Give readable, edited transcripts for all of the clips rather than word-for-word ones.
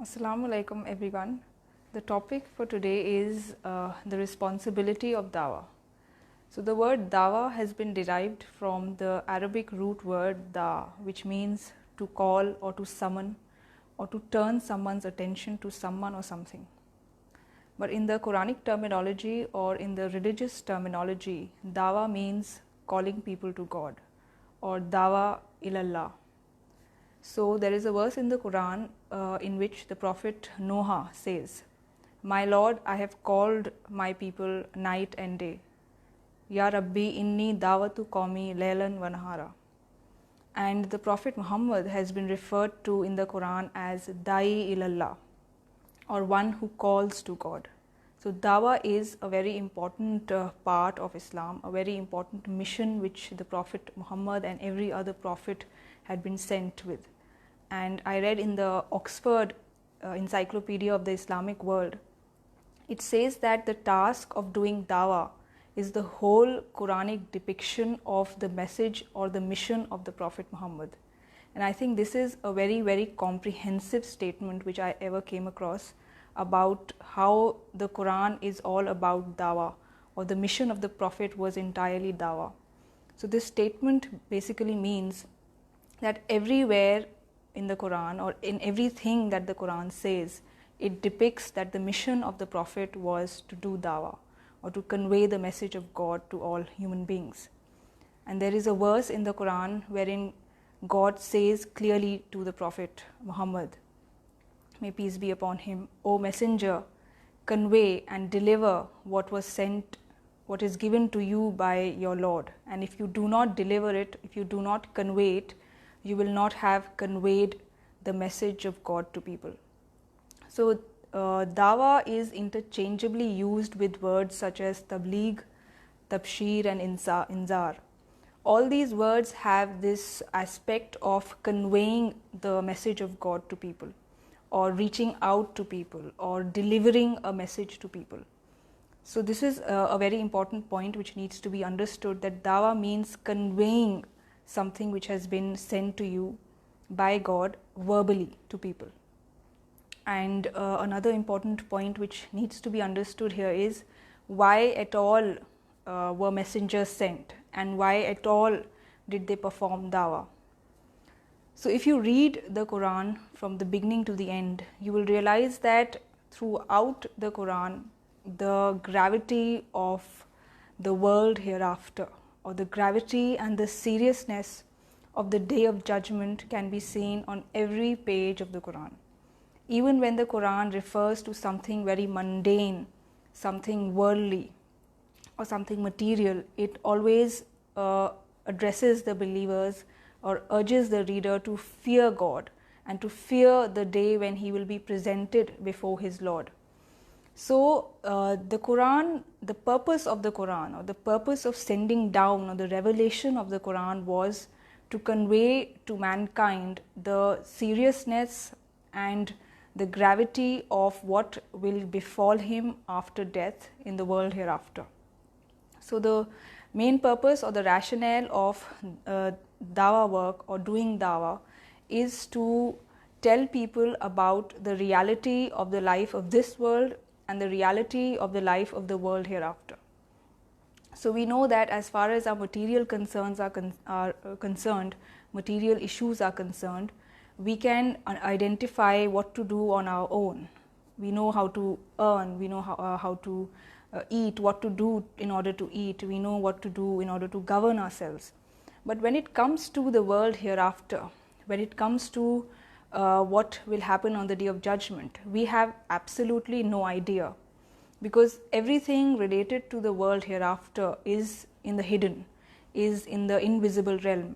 Assalamu alaikum everyone. The topic for today is the responsibility of Dawah. So the word Dawah has been derived from the Arabic root word da, which means to call or to summon or to turn someone's attention to someone or something. But in the Quranic terminology or in the religious terminology, Dawah means calling people to God or Dawah ilallah. So there is a verse in the Quran in which the Prophet Noah says, "My Lord, I have called my people night and day. Ya Rabbi inni dawatu qawmi laylan wa nahara." And the Prophet Muhammad has been referred to in the Quran as Da'i ilallah, or one who calls to God. So Dawah is a very important part of Islam, a very important mission which the Prophet Muhammad and every other prophet had been sent with. And I read in the Oxford Encyclopedia of the Islamic World, it says that the task of doing Dawah is the whole Quranic depiction of the message or the mission of the Prophet Muhammad. And I think this is a very, very comprehensive statement which I ever came across about how the Quran is all about Dawah, or the mission of the Prophet was entirely Dawah. So this statement basically means that everywhere in the Quran or in everything that the Quran says, it depicts that the mission of the Prophet was to do Dawah or to convey the message of God to all human beings. And there is a verse in the Quran wherein God says clearly to the Prophet Muhammad, may peace be upon him, "O Messenger, convey and deliver what was sent, what is given to you by your Lord. And if you do not deliver it, if you do not convey it, you will not have conveyed the message of God to people." So Dawah is interchangeably used with words such as tabligh, tabshir and inzar. All these words have this aspect of conveying the message of God to people, or reaching out to people, or delivering a message to people. So this is a very important point which needs to be understood, that Dawah means conveying something which has been sent to you by God verbally to people. And another important point which needs to be understood here is why at all were messengers sent, and why at all did they perform Dawah. So if you read the Quran from the beginning to the end, you will realize that throughout the Quran, the gravity of the world hereafter, or the gravity and the seriousness of the day of judgment, can be seen on every page of the Quran. Even when the Quran refers to something very mundane, something worldly, or something material, it always addresses the believers or urges the reader to fear God and to fear the day when he will be presented before his Lord. So the Quran, the purpose of the Quran, or the purpose of sending down, or the revelation of the Quran, was to convey to mankind the seriousness and the gravity of what will befall him after death in the world hereafter. So the main purpose or the rationale of Dawah work or doing Dawah is to tell people about the reality of the life of this world and the reality of the life of the world hereafter. So we know that as far as our material concerns are concerned, material issues are concerned, we can identify what to do on our own. We know how to earn, we know how to eat, what to do in order to eat, we know what to do in order to govern ourselves. But when it comes to the world hereafter, when it comes to what will happen on the day of judgment, we have absolutely no idea, because everything related to the world hereafter is in the hidden, is in the invisible realm.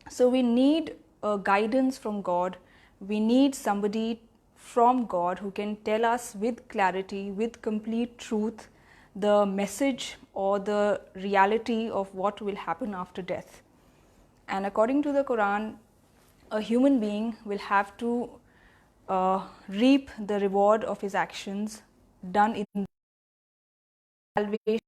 So we need guidance from God, we need somebody from God who can tell us with clarity, with complete truth, the message or the reality of what will happen after death. And according to the Quran, a human being will have to reap the reward of his actions done in salvation.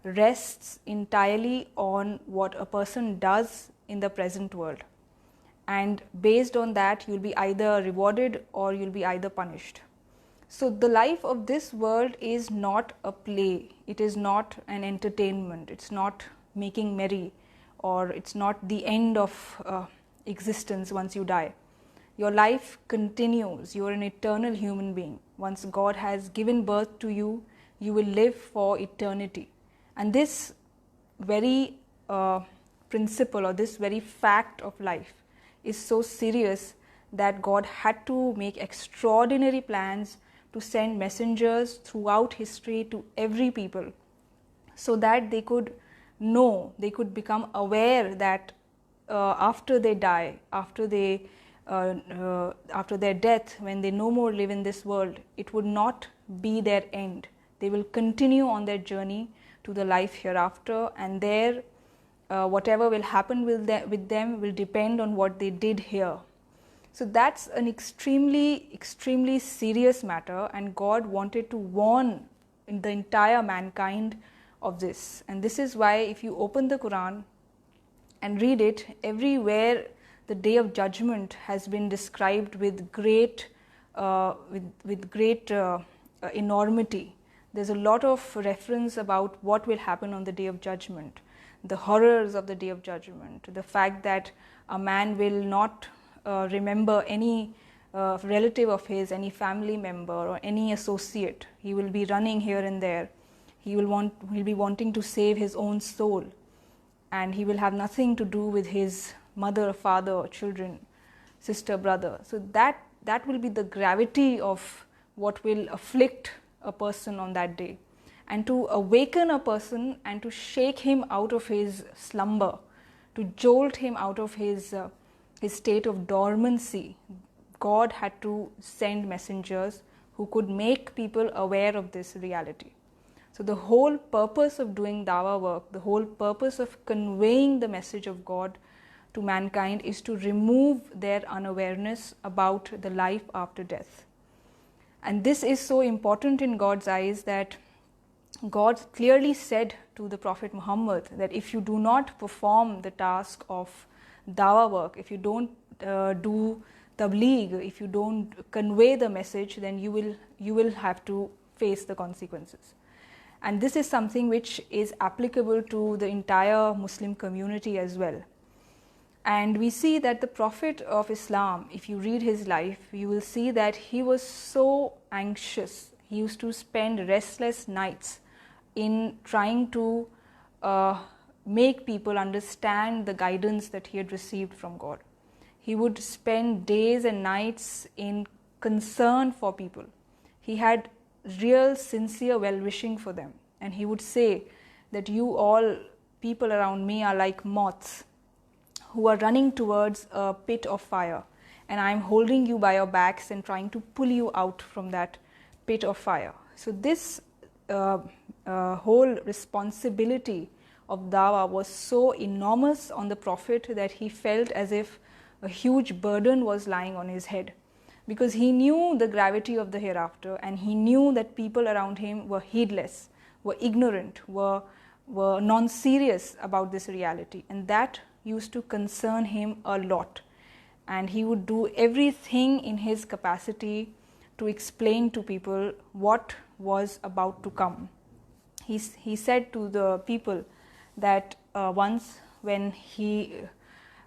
Rests entirely on what a person does in the present world. and based on that you'll be either rewarded or you'll be either punished. So the life of this world is not a play, it is not an entertainment, it's not making merry, or it's not the end of existence once you die. Your life continues, you are an eternal human being. Once God has given birth to you, you will live for eternity. And this very principle, or this very fact of life, is so serious that God had to make extraordinary plans to send messengers throughout history to every people, so that they could know, they could become aware that after they die, after their death, when they no more live in this world, it would not be their end. They will continue on their journey to the life hereafter, and there whatever will happen with them will depend on what they did here. So that's an extremely serious matter, and God wanted to warn the entire mankind of this. And this is why if you open the Quran and read it, everywhere the day of judgment has been described with great enormity. There's a lot of reference about what will happen on the day of judgment, the horrors of the day of judgment, the fact that a man will not remember any relative of his, any family member or any associate. He will be running here and there. He will be wanting to save his own soul, and he will have nothing to do with his mother, father, or children, sister, brother. So that will be the gravity of what will afflict a person on that day. And to awaken a person and to shake him out of his slumber, to jolt him out of his state of dormancy, God had to send messengers who could make people aware of this reality. So the whole purpose of doing Dawah work, the whole purpose of conveying the message of God to mankind, is to remove their unawareness about the life after death. And this is so important in God's eyes that God clearly said to the Prophet Muhammad that if you do not perform the task of Dawah work, if you don't do tabligh, if you don't convey the message, then you will have to face the consequences. And this is something which is applicable to the entire Muslim community as well. And we see that the Prophet of Islam, if you read his life, you will see that he was so anxious. He used to spend restless nights in trying to make people understand the guidance that he had received from God. He would spend days and nights in concern for people. He had real sincere well-wishing for them, and he would say that you all people around me are like moths who are running towards a pit of fire, and I am holding you by your backs and trying to pull you out from that pit of fire. So this whole responsibility of Dawah was so enormous on the Prophet that he felt as if a huge burden was lying on his head, because he knew the gravity of the hereafter, and he knew that people around him were heedless, were ignorant, were non-serious about this reality, and that used to concern him a lot. And he would do everything in his capacity to explain to people what was about to come. He said to the people that once when he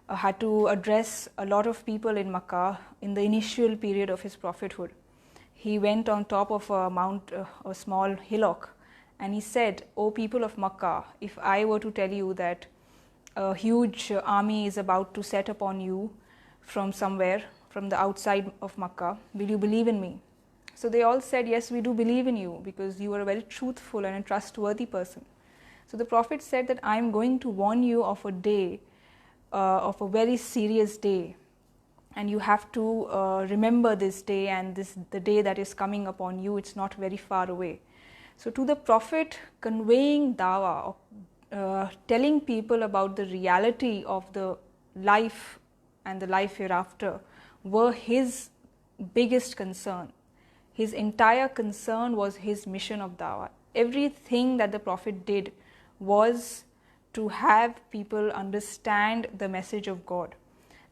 had to address a lot of people in Makkah in the initial period of his prophethood, he went on top of a small hillock, and he said, "O people of Makkah, if I were to tell you that a huge army is about to set upon you from somewhere, from the outside of Makkah, will you believe in me?" So they all said, "Yes, we do believe in you, because you are a very truthful and a trustworthy person." So the Prophet said that I am going to warn you of a day, of a very serious day, and you have to remember this day, and the day that is coming upon you, it's not very far away. So to the Prophet, conveying Dawah, telling people about the reality of the life and the life hereafter were his biggest concern. His entire concern was his mission of Dawah. Everything that the Prophet did was to have people understand the message of God.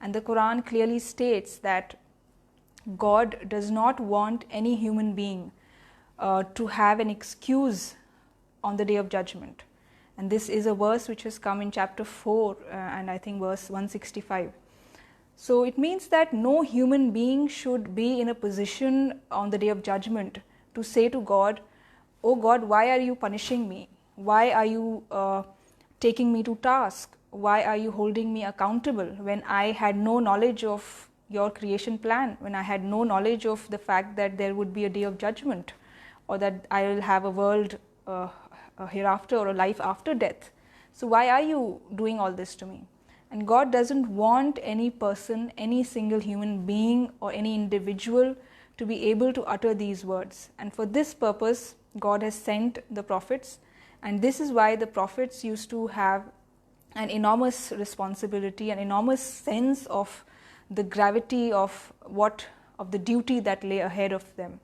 And the Quran clearly states that God does not want any human being to have an excuse on the day of judgment. And this is a verse which has come in chapter 4 and I think verse 165. So it means that no human being should be in a position on the day of judgment to say to God, "Oh God, why are you punishing me? Why are you taking me to task? Why are you holding me accountable when I had no knowledge of your creation plan, when I had no knowledge of the fact that there would be a day of judgment, or that I will have a world hereafter or a life after death? So why are you doing all this to me?" And God doesn't want any person, any single human being or any individual to be able to utter these words. And for this purpose, God has sent the prophets. And this is why the prophets used to have an enormous responsibility, an enormous sense of the gravity of the duty that lay ahead of them.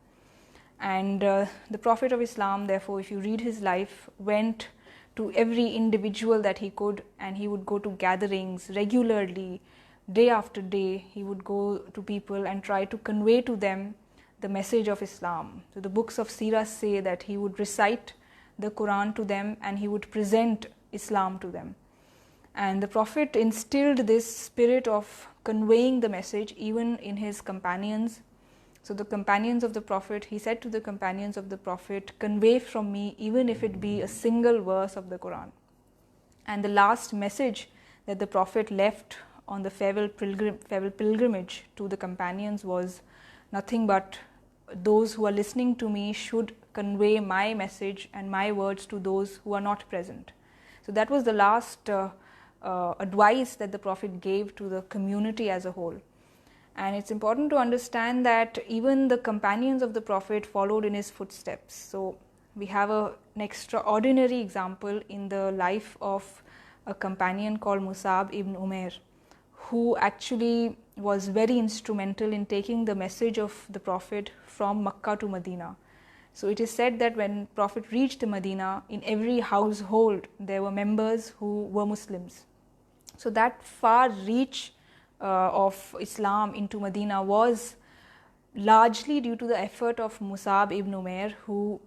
And the Prophet of Islam, therefore, if you read his life, went to every individual that he could, and he would go to gatherings regularly, day after day. He would go to people and try to convey to them the message of Islam. So the books of Seerah say that he would recite the Quran to them and he would present Islam to them. And the Prophet instilled this spirit of conveying the message even in his companions. So the companions of the Prophet, he said to the companions of the Prophet, "Convey from me even if it be a single verse of the Quran." And the last message that the Prophet left on the farewell pilgrimage to the companions was nothing but, "Those who are listening to me should convey my message and my words to those who are not present." So that was the last advice that the Prophet gave to the community as a whole. And it's important to understand that even the companions of the Prophet followed in his footsteps. So we have an extraordinary example in the life of a companion called Musab ibn Umair, who actually was very instrumental in taking the message of the Prophet from Makkah to Medina. So it is said that when Prophet reached Medina, in every household there were members who were Muslims. So that far reach of Islam into Medina was largely due to the effort of Musab ibn Umair, who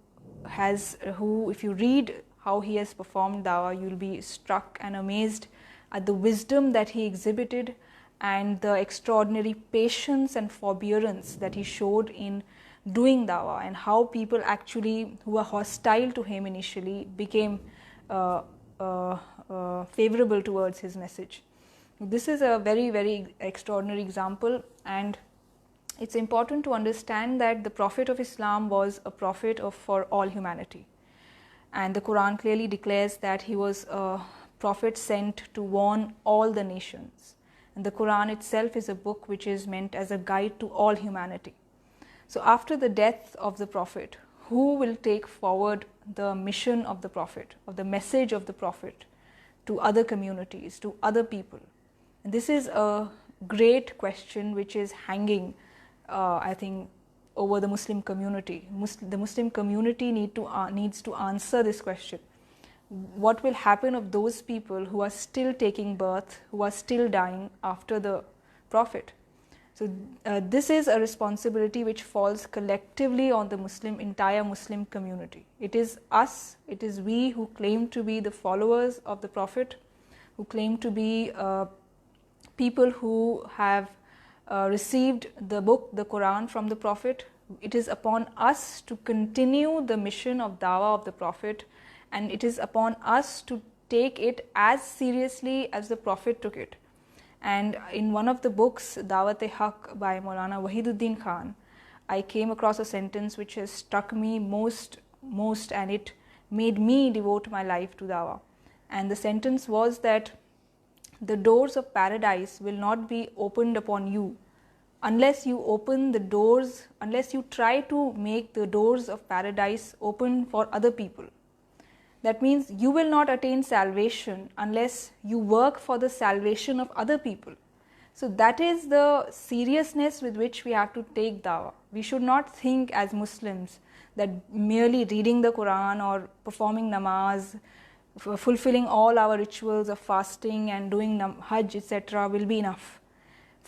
if you read how he has performed Dawah, you'll be struck and amazed at the wisdom that he exhibited and the extraordinary patience and forbearance that he showed in doing Dawah, and how people actually who were hostile to him initially became favorable towards his message. This is a very, very extraordinary example, and it's important to understand that the Prophet of Islam was a prophet for all humanity. And the Quran clearly declares that he was a prophet sent to warn all the nations. And the Quran itself is a book which is meant as a guide to all humanity. So after the death of the Prophet, who will take forward the mission of the Prophet, of the message of the Prophet to other communities, to other people? And this is a great question which is hanging, I think, over the Muslim community. The Muslim community needs to answer this question. What will happen of those people who are still taking birth, who are still dying after the Prophet? So this is a responsibility which falls collectively on the entire Muslim community. It is us, it is we who claim to be the followers of the Prophet, who claim to be people who have received the book, the Quran from the Prophet. It is upon us to continue the mission of Dawah of the Prophet, and it is upon us to take it as seriously as the Prophet took it. And in one of the books, Dawah-e-Haq by Maulana Wahiduddin Khan, I came across a sentence which has struck me most, and it made me devote my life to Dawah. And the sentence was that the doors of paradise will not be opened upon you unless you open the doors, unless you try to make the doors of paradise open for other people. That means you will not attain salvation unless you work for the salvation of other people. So that is the seriousness with which we have to take Dawah. We should not think as Muslims that merely reading the Quran or performing namaz, fulfilling all our rituals of fasting and doing Hajj, etc. will be enough.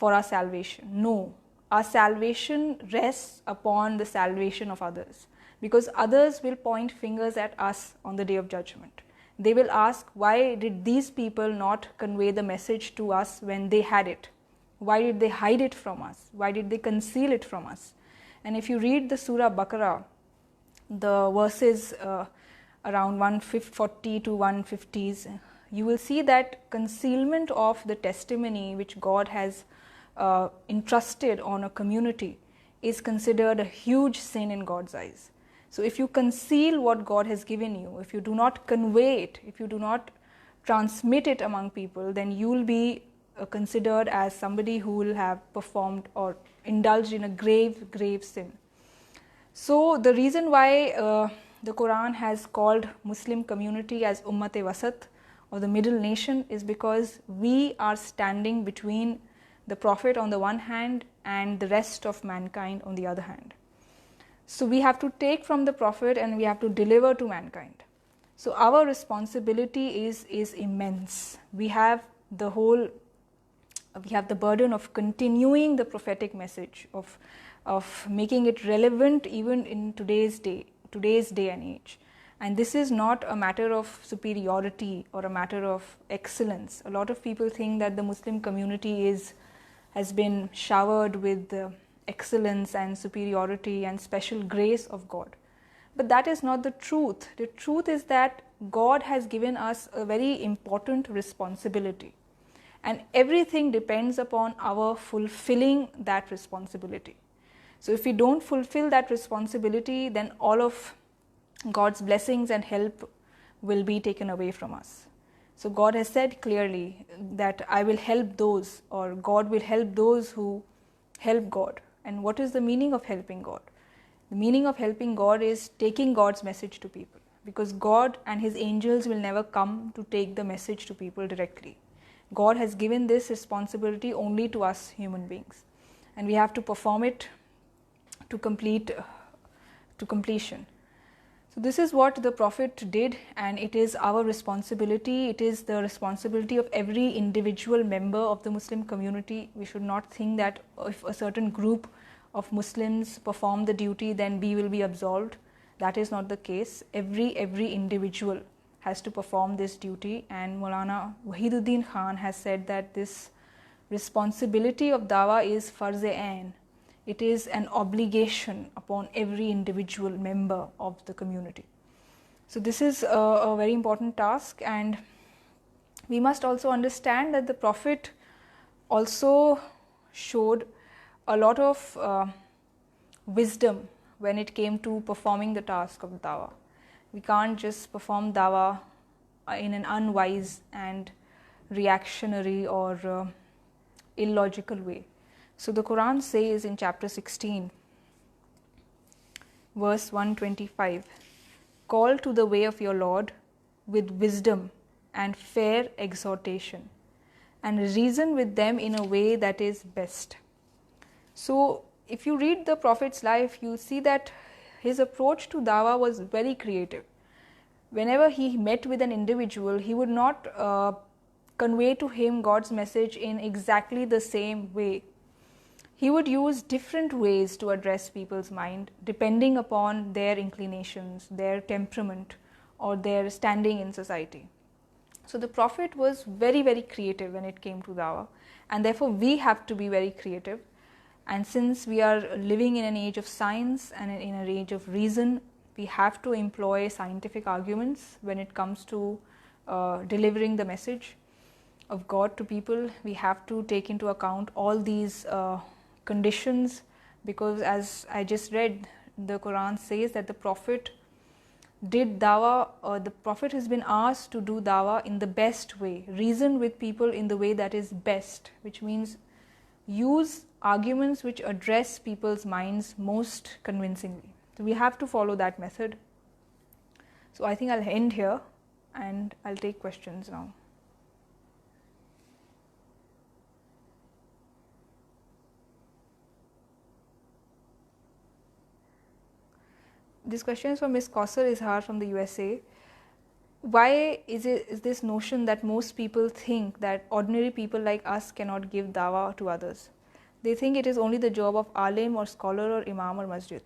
for our salvation. No, our salvation rests upon the salvation of others, because others will point fingers at us on the day of judgment. They will ask, why did these people not convey the message to us when they had it? Why did they hide it from us? Why did they conceal it from us? And if you read the Surah Baqarah, the verses around 140 to 150s, you will see that concealment of the testimony which God has entrusted on a community is considered a huge sin in God's eyes. So if you conceal what God has given you, if you do not convey it, if you do not transmit it among people, then you will be considered as somebody who will have performed or indulged in a grave sin. So the reason why the Quran has called Muslim community as Ummat-e-Wasat, or the middle nation, is because we are standing between the Prophet on the one hand and the rest of mankind on the other hand. So we have to take from the Prophet and we have to deliver to mankind. So our responsibility is immense. We have the burden of continuing the prophetic message, of making it relevant even in today's day and age. And this is not a matter of superiority or a matter of excellence. A lot of people think that the Muslim community has been showered with excellence and superiority and special grace of God. But that is not the truth. The truth is that God has given us a very important responsibility, and everything depends upon our fulfilling that responsibility. So if we don't fulfill that responsibility, then all of God's blessings and help will be taken away from us. So God has said clearly that I will help those, or God will help those who help God. And what is the meaning of helping God? The meaning of helping God is taking God's message to people, because God and His angels will never come to take the message to people directly. God has given this responsibility only to us human beings, and we have to perform it to completion. So this is what the Prophet did, and it is our responsibility. It is the responsibility of every individual member of the Muslim community. We should not think that if a certain group of Muslims perform the duty, then we will be absolved. That is not the case. Every individual has to perform this duty, and Maulana Wahiduddin Khan has said that this responsibility of Dawah is farz-e-ain. It is an obligation upon every individual member of the community. So this is a very important task, and we must also understand that the Prophet also showed a lot of wisdom when it came to performing the task of Dawah. We can't just perform Dawah in an unwise and reactionary or illogical way. So the Quran says in chapter 16, verse 125, "Call to the way of your Lord with wisdom and fair exhortation, and reason with them in a way that is best." So if you read the Prophet's life, you see that his approach to Dawah was very creative. Whenever he met with an individual, he would not convey to him God's message in exactly the same way. He would use different ways to address people's mind depending upon their inclinations, their temperament, or their standing in society. So the Prophet was very creative when it came to Dawah, and therefore we have to be very creative. And since we are living in an age of science and in an age of reason, we have to employ scientific arguments when it comes to delivering the message of God to people. We have to take into account all these conditions, because as I just read, the Quran says that the Prophet did Dawah, or the Prophet has been asked to do Dawah in the best way, reason with people in the way that is best, which means use arguments which address people's minds most convincingly. So we have to follow that method. So I think I'll end here and I'll take questions now. This question is from Ms. Kausar Izhar from the USA. Why is this notion that most people think that ordinary people like us cannot give Dawah to others? They think it is only the job of alim or scholar or imam or masjid.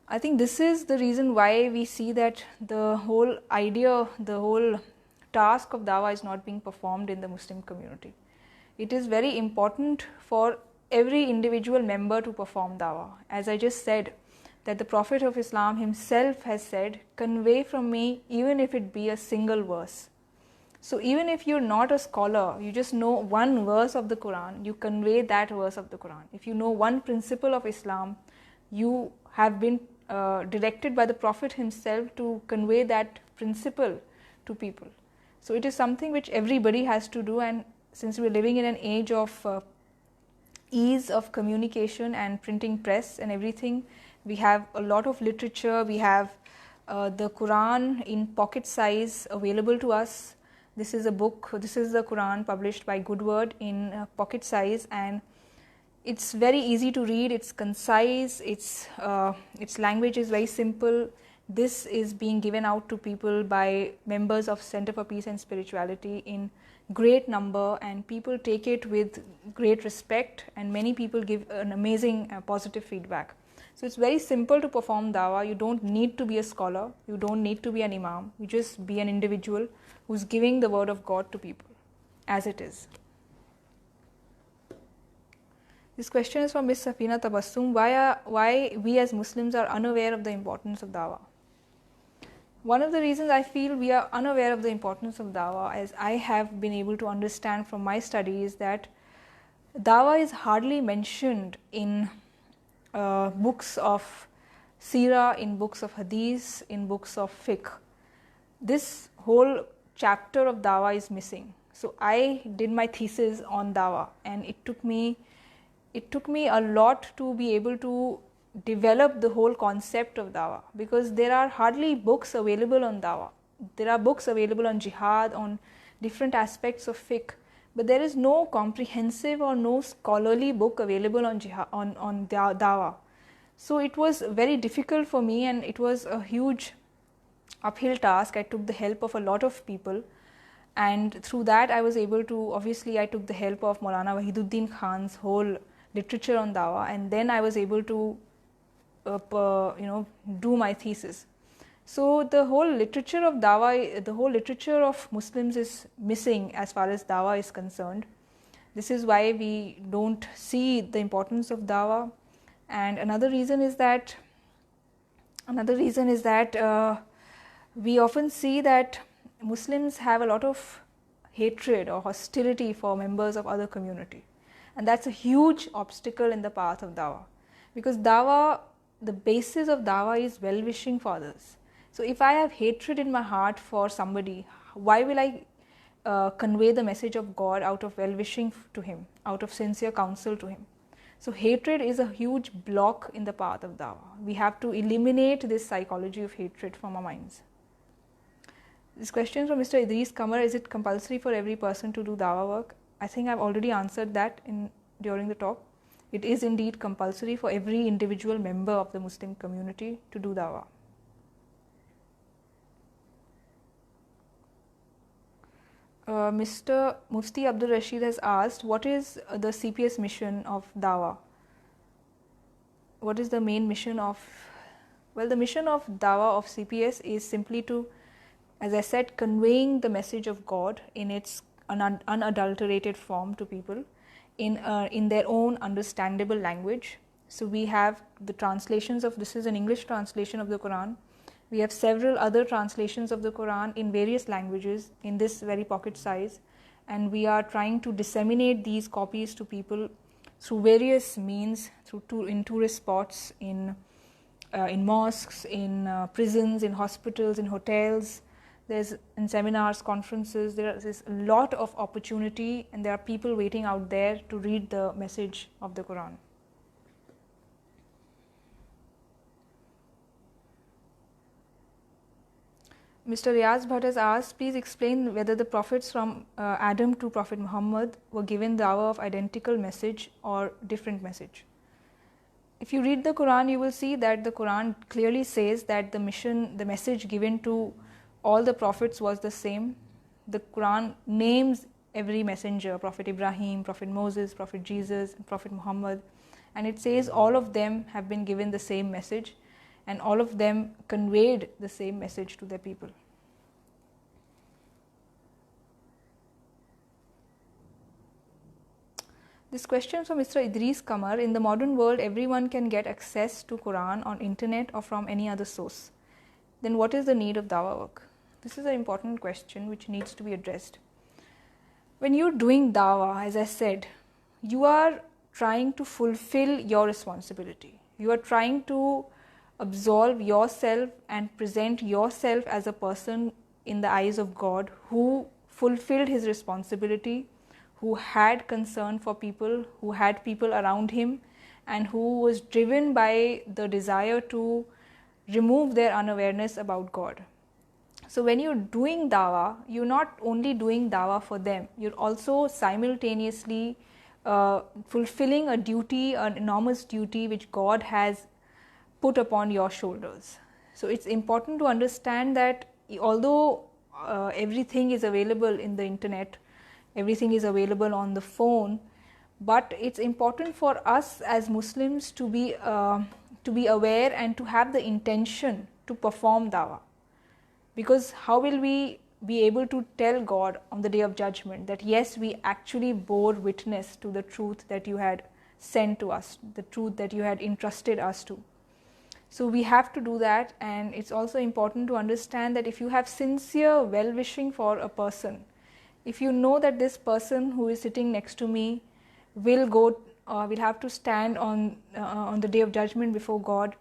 I think this is the reason why we see that the whole idea, the whole task of dawah is not being performed in the Muslim community. It is very important for every individual member to perform dawah. As I just said, that the Prophet of Islam himself has said, convey from me even if it be a single verse. So even if you're not a scholar, you just know one verse of the Quran, you convey that verse of the Quran. If you know one principle of Islam, you have been directed by the Prophet himself to convey that principle to people. So it is something which everybody has to do, and since we're living in an age of ease of communication and printing press and everything, we have a lot of literature, we have the Quran in pocket size available to us. This is a book, this is the Quran published by Goodword in pocket size, and it's very easy to read, it's concise, its language is very simple. This is being given out to people by members of Center for Peace and Spirituality in great number, and people take it with great respect, and many people give an amazing positive feedback. So it's very simple to perform dawah. You don't need to be a scholar, you don't need to be an imam, you just be an individual who's giving the word of God to people as it is. This question is from Ms. Safina Tabassum. Why we as Muslims are unaware of the importance of dawah? One of the reasons I feel we are unaware of the importance of dawah, as I have been able to understand from my studies, that dawah is hardly mentioned in books of seerah, in books of hadith, in books of fiqh. This whole chapter of dawah is missing. So I did my thesis on dawah, and it took me a lot to be able to develop the whole concept of dawah, because there are hardly books available on dawah. There are books available on jihad, on different aspects of fiqh, but there is no comprehensive or no scholarly book available on jihad, on dawah. So it was very difficult for me, and it was a huge uphill task. I took the help of a lot of people, and through that I was able to, obviously I took the help of Maulana Wahiduddin Khan's whole literature on dawah, and then I was able to do my thesis. So the whole literature of dawah, the whole literature of Muslims is missing as far as dawah is concerned. This is why we don't see the importance of dawah. And another reason is that we often see that Muslims have a lot of hatred or hostility for members of other community, and that's a huge obstacle in the path of dawah, because dawah, the basis of dawah is well-wishing for others. So if I have hatred in my heart for somebody, why will I convey the message of God out of well-wishing to him, out of sincere counsel to him? So hatred is a huge block in the path of dawah. We have to eliminate this psychology of hatred from our minds. This question from Mr. Idris Kamar: is it compulsory for every person to do dawah work? I think I've already answered that during the talk. It is indeed compulsory for every individual member of the Muslim community to do dawah. Mr. Mufti Abdul Rashid has asked, what is the CPS mission of dawah? What is the main mission of? Well, the mission of dawah of CPS is simply to, as I said, conveying the message of God in its unadulterated form to people in their own understandable language. So we have the translations of, this is an English translation of the Quran. We have several other translations of the Quran in various languages in this very pocket size, and we are trying to disseminate these copies to people through various means, in tourist spots, in mosques, in prisons, in hospitals, in hotels. There's in seminars, conferences. There's a lot of opportunity, and there are people waiting out there to read the message of the Quran. Mr. Riaz Bhatt has asked, please explain whether the prophets from Adam to Prophet Muhammad were given dawah of identical message or different message. If you read the Quran, you will see that the Quran clearly says that the message given to all the prophets was the same. The Quran names every messenger, Prophet Ibrahim, Prophet Moses, Prophet Jesus, and Prophet Muhammad. And it says all of them have been given the same message, and all of them conveyed the same message to their people. This question from Mr. Idris Kamar: in the modern world, everyone can get access to Quran on internet or from any other source. Then what is the need of dawah work? This is an important question which needs to be addressed. When you're doing dawah, as I said, you are trying to fulfill your responsibility. You are trying to absolve yourself and present yourself as a person in the eyes of God who fulfilled his responsibility, who had concern for people, who had people around him, and who was driven by the desire to remove their unawareness about God. So when you're doing dawah, you're not only doing dawah for them, you're also simultaneously fulfilling a duty, an enormous duty which God has put upon your shoulders. So it's important to understand that although everything is available in the internet, everything is available on the phone, but it's important for us as Muslims to be aware and to have the intention to perform dawah. Because how will we be able to tell God on the Day of Judgment that yes, we actually bore witness to the truth that you had sent to us, the truth that you had entrusted us to. So we have to do that, and it's also important to understand that if you have sincere well-wishing for a person, if you know that this person who is sitting next to me will have to stand on the Day of Judgment before God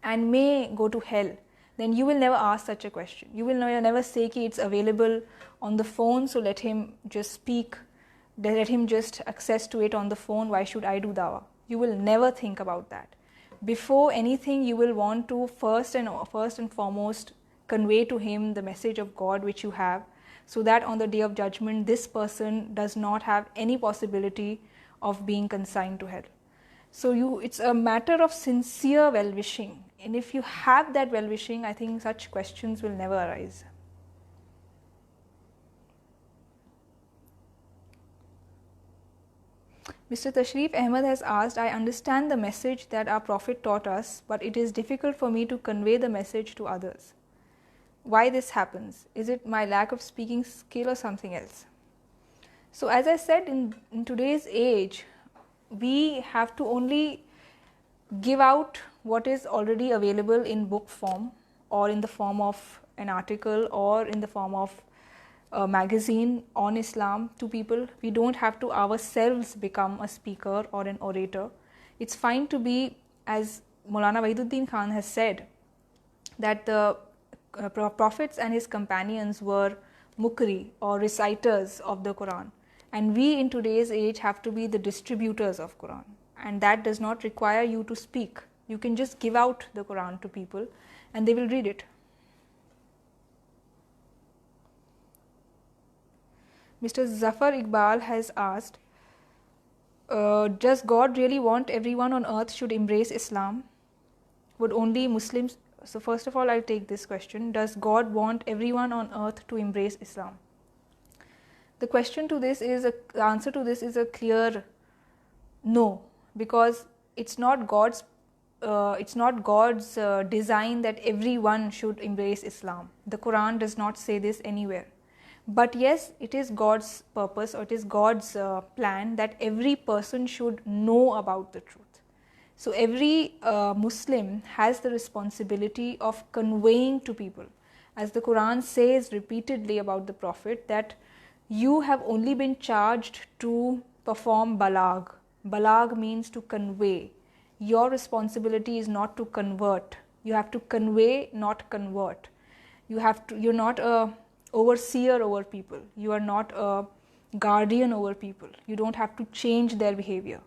and may go to hell, then you will never ask such a question. You will never say ki it's available on the phone, so let him just speak, let him just access to it on the phone, why should I do dawah? You will never think about that. Before anything, you will want to first and foremost convey to him the message of God which you have, so that on the Day of Judgment this person does not have any possibility of being consigned to hell. So it's a matter of sincere well-wishing, and if you have that well-wishing, I think such questions will never arise. Mr. Tashrif Ahmed has asked, I understand the message that our Prophet taught us, but it is difficult for me to convey the message to others. Why this happens? Is it my lack of speaking skill or something else? So as I said, in today's age, we have to only give out what is already available in book form, or in the form of an article, or in the form of a magazine on Islam to people. We don't have to ourselves become a speaker or an orator. It's fine to be, as Maulana Wahiduddin Khan has said, that the prophets and his companions were mukri or reciters of the Quran, and we in today's age have to be the distributors of Quran, and that does not require you to speak. You can just give out the Quran to people and they will read it. Mr. Zafar Iqbal has asked, does God really want everyone on earth should embrace Islam? Would only Muslims... So first of all, I'll take this question. Does God want everyone on earth to embrace Islam? The answer to this is a clear no, because it's not God's design that everyone should embrace Islam. The Quran does not say this anywhere. But yes, it is God's purpose, or it is God's plan that every person should know about the truth. So every Muslim has the responsibility of conveying to people. As the Quran says repeatedly about the Prophet, that you have only been charged to perform balag. Balag means to convey. Your responsibility is not to convert. You have to convey, not convert. You're not a overseer over people. You are not a guardian over people. You don't have to change their behavior,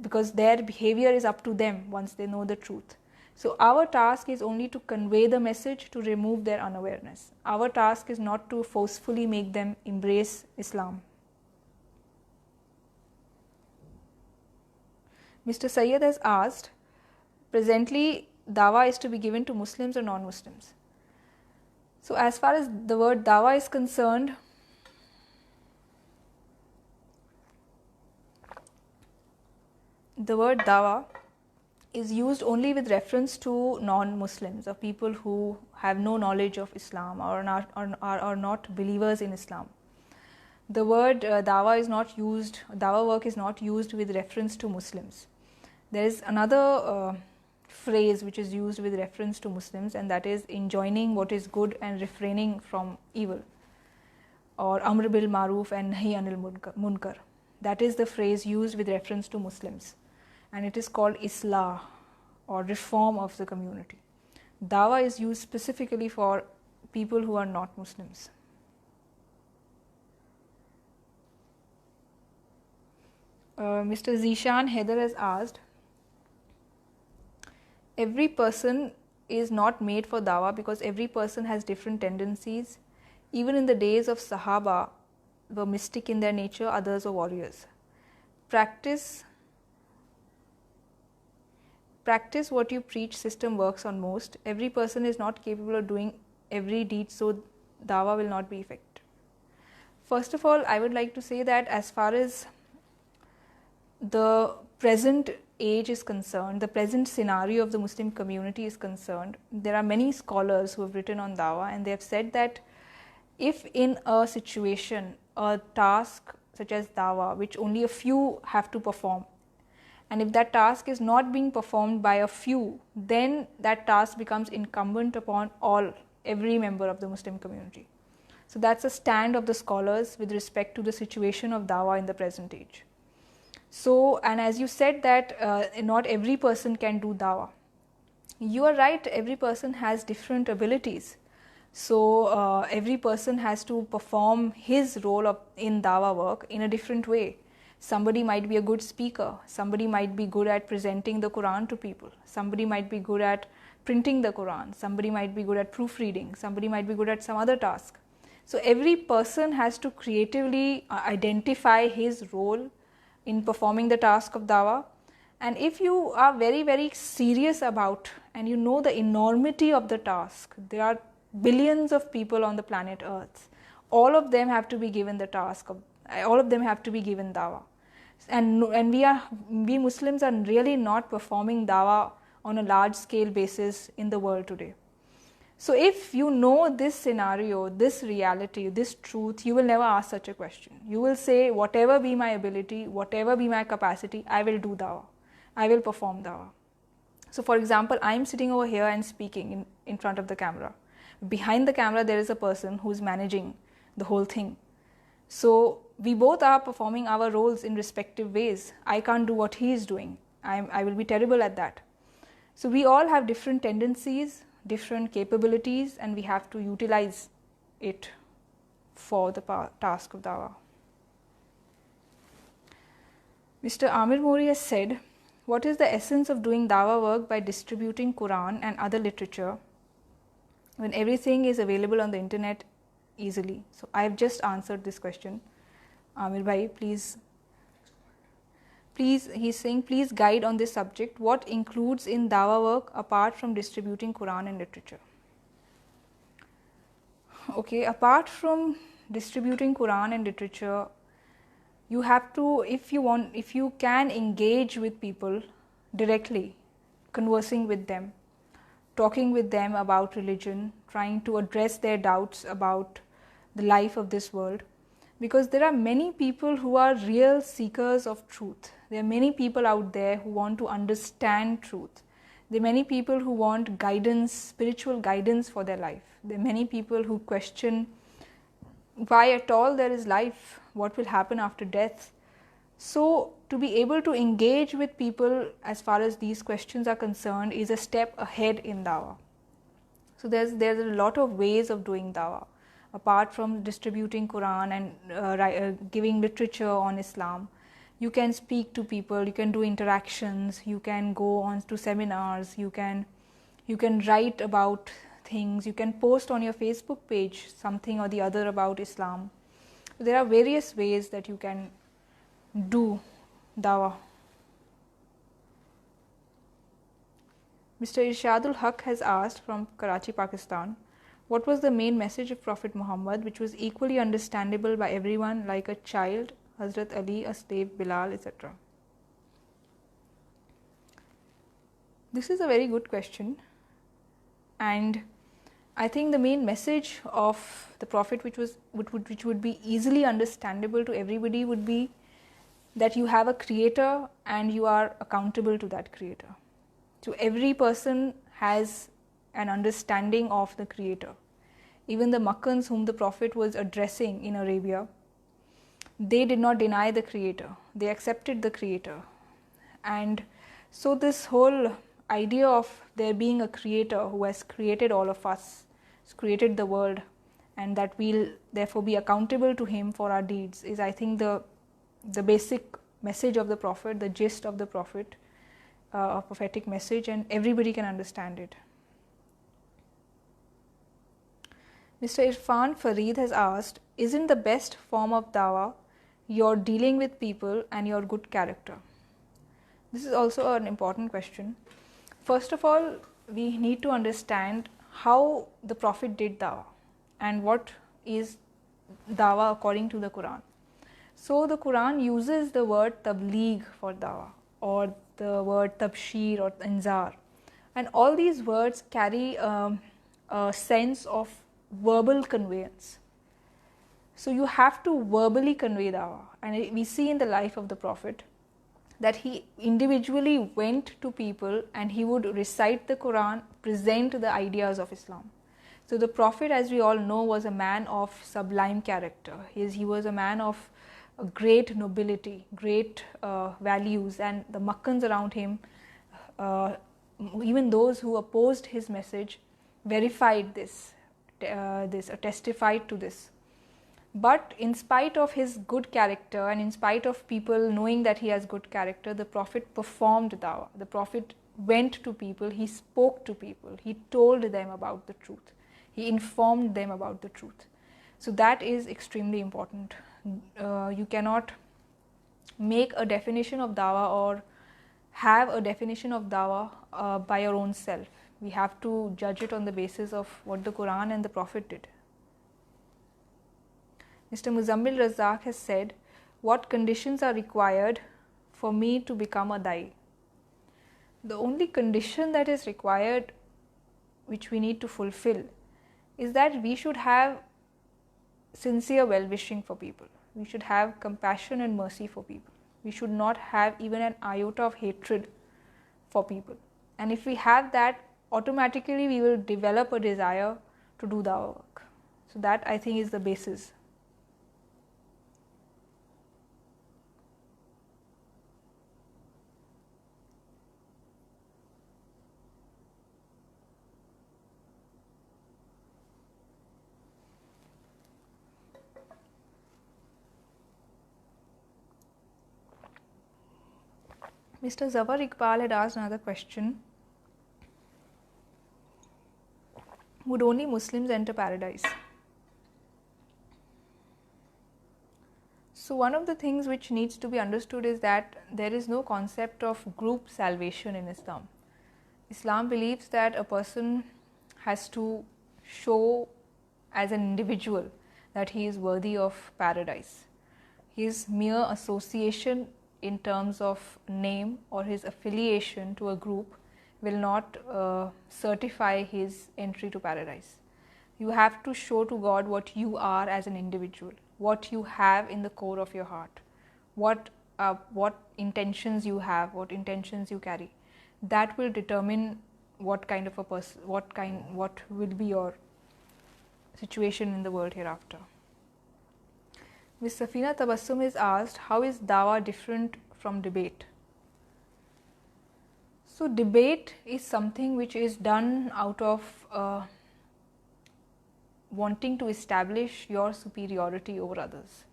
because their behavior is up to them once they know the truth. So our task is only to convey the message, to remove their unawareness. Our task is not to forcefully make them embrace Islam. Mr. Sayyed has asked, presently dawah is to be given to Muslims or non-Muslims? So as far as the word dawah is concerned, the word Dawah is used only with reference to non-Muslims or people who have no knowledge of Islam or are not believers in Islam. The word Dawah is not used, Dawah work is not used with reference to Muslims. There is another phrase which is used with reference to Muslims, and that is enjoining what is good and refraining from evil, or Amr bil Maruf and Nahi anil Munkar. That is the phrase used with reference to Muslims, and it is called Islah or reform of the community. Dawah is used specifically for people who are not Muslims. Mr. Zishan Heather has asked, every person is not made for Dawah because every person has different tendencies. Even in the days of Sahaba, were mystic in their nature, others were warriors. Practice what you preach system works on most. Every person is not capable of doing every deed, so Dawah will not be effective. First of all, I would like to say that as far as the present age is concerned, the present scenario of the Muslim community is concerned, there are many scholars who have written on Dawah, and they have said that if in a situation, a task such as Dawah, which only a few have to perform, and if that task is not being performed by a few, then that task becomes incumbent upon every member of the Muslim community. So that's a stand of the scholars with respect to the situation of Dawah in the present age. So, and as you said that not every person can do Dawah. You are right, every person has different abilities. So, every person has to perform his role in Dawah work in a different way. Somebody might be a good speaker, somebody might be good at presenting the Quran to people, somebody might be good at printing the Quran, somebody might be good at proofreading, somebody might be good at some other task. So, every person has to creatively identify his role in performing the task of Dawah. And if you are very, very serious about and you know the enormity of the task, there are billions of people on the planet Earth. All of them have to be given the task of, all of them have to be given Dawah. And we Muslims are really not performing Dawah on a large scale basis in the world today. So if you know this scenario, this reality, this truth, you will never ask such a question. You will say, whatever be my ability, whatever be my capacity, I will do Dawah. I will perform Dawah. So for example, I am sitting over here and speaking in front of the camera. Behind the camera, there is a person who is managing the whole thing. So we both are performing our roles in respective ways. I can't do what he is doing. I will be terrible at that. So we all have different tendencies, different capabilities, and we have to utilize it for the task of Dawah. Mr. Amir Mori has said, what is the essence of doing Dawah work by distributing Quran and other literature when everything is available on the internet easily? So I have just answered this question. Amir bhai, please, he's saying, please guide on this subject. What includes in Dawah work apart from distributing Quran and literature? Okay, apart from distributing Quran and literature, you have to, if you can engage with people directly, conversing with them, talking with them about religion, trying to address their doubts about the life of this world. Because there are many people who are real seekers of truth. There are many people out there who want to understand truth. There are many people who want guidance, spiritual guidance for their life. There are many people who question why at all there is life, what will happen after death. So to be able to engage with people as far as these questions are concerned is a step ahead in Dawah. So there's a lot of ways of doing Dawah. Apart from distributing Quran and giving literature on Islam, you can speak to people, you can do interactions, you can go on to seminars, you can write about things, you can post on your Facebook page something or the other about Islam. There are various ways that you can do Dawah. Mr. Irshadul Haq has asked from Karachi, Pakistan, what was the main message of Prophet Muhammad which was equally understandable by everyone, like a child, Hazrat Ali, a slave, Bilal, etc.? This is a very good question, and I think the main message of the Prophet, which would be easily understandable to everybody, would be that you have a creator and you are accountable to that creator. So every person has an understanding of the creator. Even the Makkans whom the Prophet was addressing in Arabia, they did not deny the creator, they accepted the creator. And so this whole idea of there being a creator who has created all of us, has created the world, and that we'll therefore be accountable to him for our deeds, is I think the basic message of the Prophet, the gist of the Prophet, a prophetic message, and everybody can understand it. Mr. Irfan Fareed has asked, isn't the best form of dawah your dealing with people and your good character? This is also an important question. First of all, we need to understand how the Prophet did dawah and what is dawah according to the Quran. So the Quran uses the word tabligh for dawah, or the word tabshir or inzar, and all these words carry a sense of verbal conveyance. So you have to verbally convey dawah, and we see in the life of the Prophet that he individually went to people and he would recite the Quran, present the ideas of Islam. So the Prophet, as we all know, was a man of sublime character. He was a man of a great nobility, great values, and the Makkans around him, even those who opposed his message, verified this, testified to this. But in spite of his good character and in spite of people knowing that he has good character, the Prophet performed dawah. The Prophet went to people, he spoke to people, he told them about the truth, he informed them about the truth. So that is extremely important. You cannot make a definition of dawah or have a definition of dawah by your own self. We have to judge it on the basis of what the Quran and the Prophet did. Mr. Muzammil Razak has said, what conditions are required for me to become a da'i? The only condition that is required, which we need to fulfill, is that we should have sincere well-wishing for people. We should have compassion and mercy for people. We should not have even an iota of hatred for people. And if we have that, automatically we will develop a desire to do dawah work. So that, I think, is the basis. Mr. Zawar Iqbal had asked another question. Would only Muslims enter paradise? So one of the things which needs to be understood is that there is no concept of group salvation in Islam. Islam believes that a person has to show as an individual that he is worthy of paradise. His mere association in terms of name or his affiliation to a group will not certify his entry to paradise. You have to show to God what you are as an individual, what you have in the core of your heart, what intentions you have, what intentions you carry. That will determine what kind of a person, what will be your situation in the world hereafter. Ms. Safina Tabassum is asked, how is dawah different from debate? So debate is something which is done out of wanting to establish your superiority over others.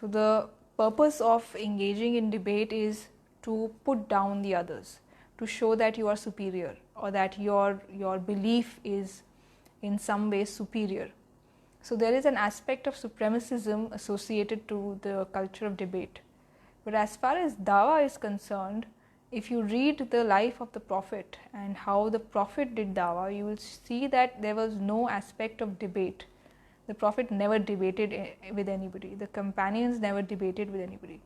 So the purpose of engaging in debate is to put down the others, to show that you are superior or that your belief is in some way superior. So there is an aspect of supremacism associated to the culture of debate. But as far as dawah is concerned, if you read the life of the Prophet and how the Prophet did dawah, you will see that there was no aspect of debate. The Prophet never debated with anybody. The companions never debated with anybody.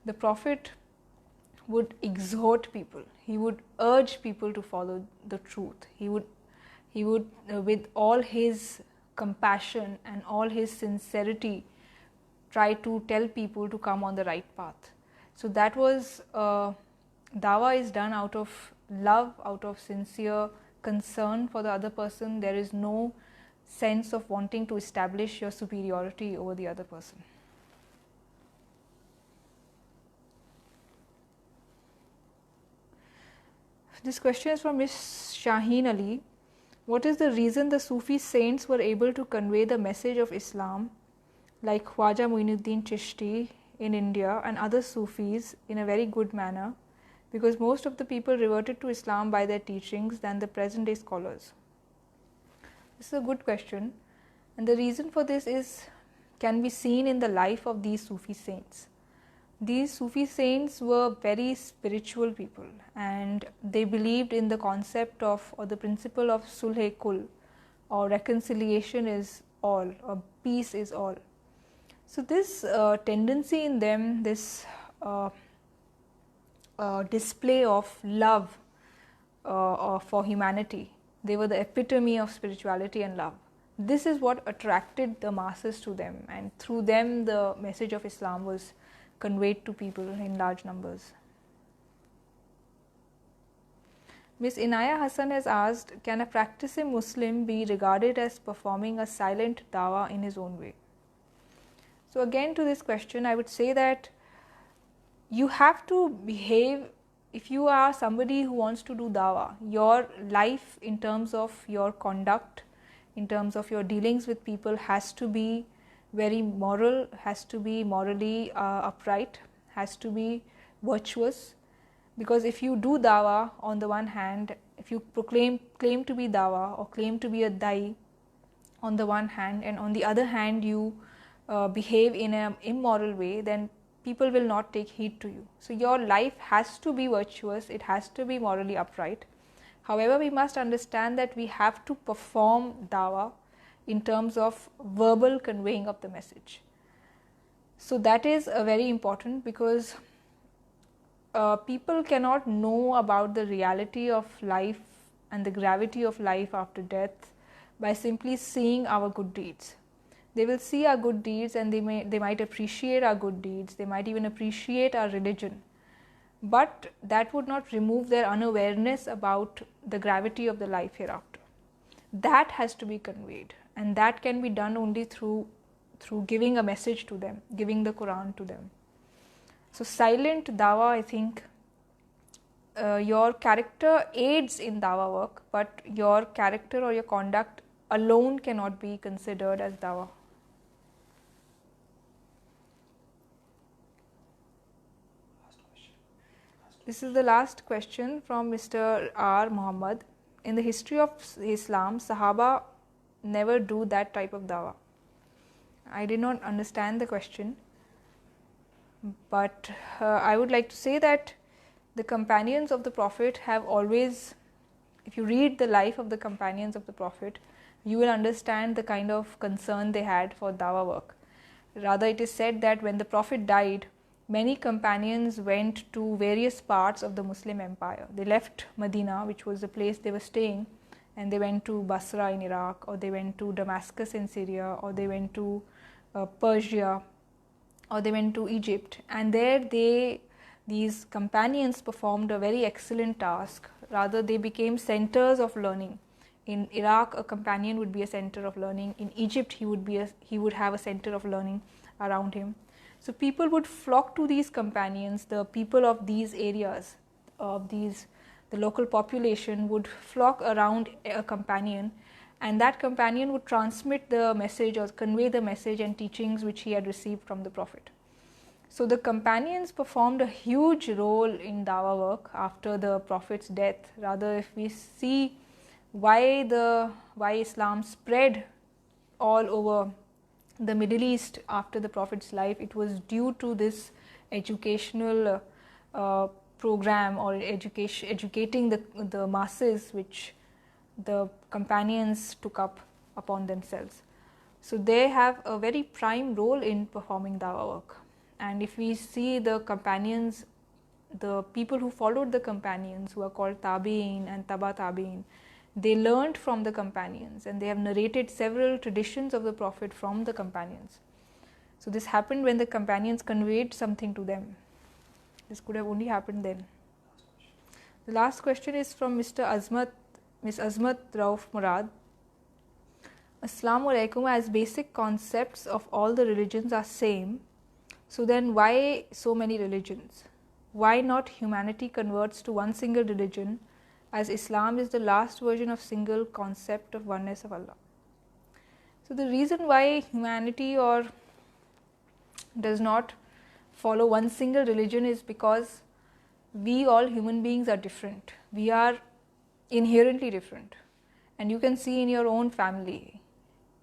The Prophet would exhort people. He would urge people to follow the truth. He would with all his compassion and all his sincerity, try to tell people to come on the right path. So that was Dawah is done out of love, out of sincere concern for the other person. There is no sense of wanting to establish your superiority over the other person. This question is from Ms. Shaheen Ali. What is the reason the Sufi saints were able to convey the message of Islam, like Khwaja Muinuddin Chishti in India and other Sufis, in a very good manner? Because most of the people reverted to Islam by their teachings than the present day scholars. This is a good question, and the reason for this can be seen in the life of these Sufi saints. These Sufi saints were very spiritual people, and they believed in the concept of, or the principle of sulh-e-kul, or reconciliation is all, or peace is all. So this tendency in them, this display of love for humanity, they were the epitome of spirituality and love. This is what attracted the masses to them, and through them the message of Islam was conveyed to people in large numbers. Ms. Inaya Hassan has asked, can a practicing Muslim be regarded as performing a silent dawah in his own way? So again, to this question, I would say that you have to behave. If you are somebody who wants to do dawah, your life in terms of your conduct, in terms of your dealings with people, has to be very moral, has to be morally upright, has to be virtuous. Because if you do dawah, on the one hand, if you claim to be dawah or claim to be a da'i on the one hand, and on the other hand you behave in an immoral way, then people will not take heed to you. So your life has to be virtuous, it has to be morally upright. However, we must understand that we have to perform dawah in terms of verbal conveying of the message. So that is very important, because people cannot know about the reality of life and the gravity of life after death by simply seeing our good deeds. They will see our good deeds and they might appreciate our good deeds, they might even appreciate our religion, but that would not remove their unawareness about the gravity of the life hereafter. That has to be conveyed, and that can be done only through giving a message to them, giving the Quran to them. So silent dawah, I think your character aids in dawah work, but your character or your conduct alone cannot be considered as dawah. This is the last question from Mr. R. Muhammad. In the history of Islam, Sahaba never do that type of dawah. I did not understand the question, but I would like to say that the companions of the Prophet have always, if you read the life of the companions of the Prophet, you will understand the kind of concern they had for dawah work. Rather, it is said that when the Prophet died, many companions went to various parts of the Muslim empire. They left Medina, which was the place they were staying, and they went to Basra in Iraq, or they went to Damascus in Syria, or they went to Persia, or they went to Egypt, and there these companions performed a very excellent task. Rather, they became centers of learning. In Iraq, a companion would be a center of learning. In Egypt, he would have a center of learning around him. So people would flock to these companions. The people of these areas, the local population would flock around a companion, and that companion would transmit the message or convey the message and teachings which he had received from the Prophet. So the companions performed a huge role in dawah work after the Prophet's death. Rather, if we see why Islam spread all over the Middle East after the Prophet's life, it was due to this educational program, or educating the masses, which the companions took up upon themselves. So they have a very prime role in performing dawah work. And if we see the companions, the people who followed the companions, who are called tabi'in and taba tabi'in, they learned from the companions, and they have narrated several traditions of the Prophet from the companions. So this happened when the companions conveyed something to them. This could have only happened then. The last question is from Miss Azmat Rauf Murad. Assalamu alaikum. As basic concepts of all the religions are same, so then why so many religions? Why not humanity converts to one single religion, as Islam is the last version of single concept of oneness of Allah? So the reason why humanity does not follow one single religion is because we all human beings are different. We are inherently different, and you can see in your own family,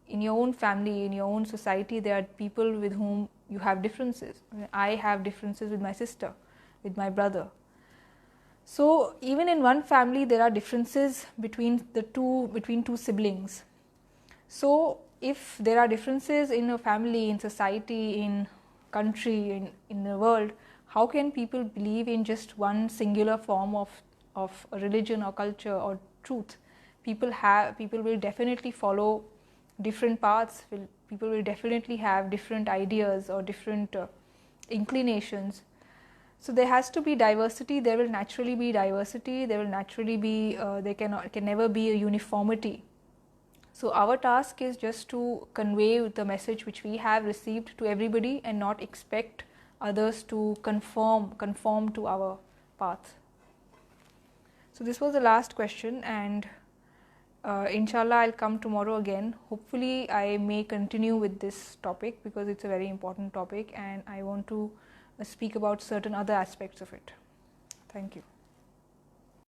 in your own society, there are people with whom you have differences. I have differences with my sister, with my brother. So even in one family there are differences between two siblings. So if there are differences in a family, in society, in country, in the world, how can people believe in just one singular form of a religion or culture or truth? People will definitely follow different paths. People will definitely have different ideas or different inclinations. So there has to be diversity. There will naturally be diversity. There will naturally be there can never be a uniformity. So our task is just to convey the message which we have received to everybody, and not expect others to conform to our path. So this was the last question, and inshallah I'll come tomorrow again. Hopefully I may continue with this topic because it's a very important topic, and I want to speak about certain other aspects of it. Thank you.